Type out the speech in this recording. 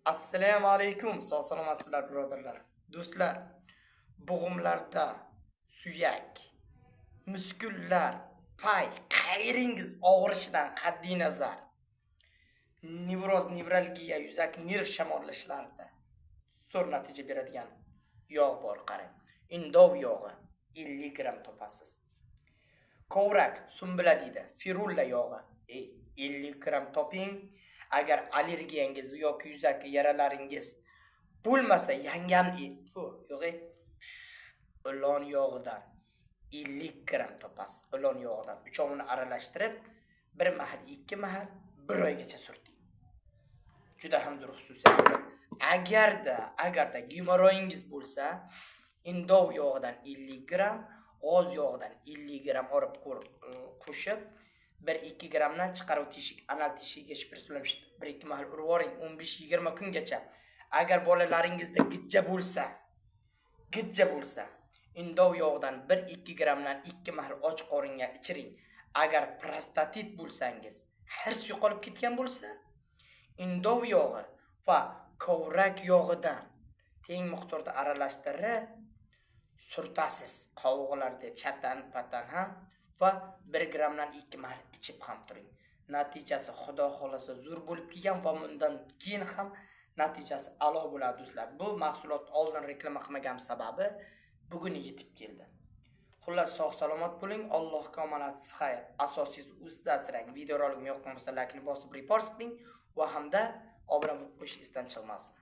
Assalomu alaykum. Sog' salomatsizlar birodarlar. Do'stlar, bo'g'imlarda suyak, muskullar, pay, qayringiz og'rishidan qat'iy nazar, nevralgiya, yuzak nerv shamollashlarida zo'r natija beradigan yog' bor qarang. Indov yog'i 50 gram topasiz. Kovrak, sumbula deydi, firulla yog'i 50 gram toping. Agar allergiyangiz yoki yuzak yaralaringiz bo'lmasa, yangam ilon yog'idan 50 gram topasiz. Ilon yog'idan uchovini aralashtirib, bir mahal, ikki mahal, bir oygacha surting. Juda ham zo'r xususiyati. Agarda gemoroyingiz bo'lsa, indov yog'idan 50 gram, g'oz yog'idan 50 gram olib qo'shib 1-2 gramdan chiqarib teshik, anal teshigiga shpris bilan 1-2 mahal urib yuboring 15-20 kungacha. Agar bolalaringizda gijja bo'lsa, indov yog'idan 1-2 gramdan 2 mahal och qoringa ichiring. Agar prostatit bo'lsangiz, hirs yo'qolib ketgan bo'lsa, indov yog'i va kovrak yog'idan teng miqdorda aralashtirib surtasiz. Qovog'larda chatan-patan ham va 1 gramdan 2 mahal ichib ham turing. Natijasi xudo xolasa zo'r bo'lib kelgan va bundan keyin ham natijasi a'lo bo'ladi do'stlar. Bu mahsulot oldin reklama qilmagan sababi bugun yetib keldi. Xullas sog' salomat bo'ling. Allohga omonatsiz xayr. Asosiysi o'zida asrang. Video roligim yoqqan bo'lsa, like ni bosib report qiling va hamda obuna bo'lib qo'yishingizdan chiqmasin.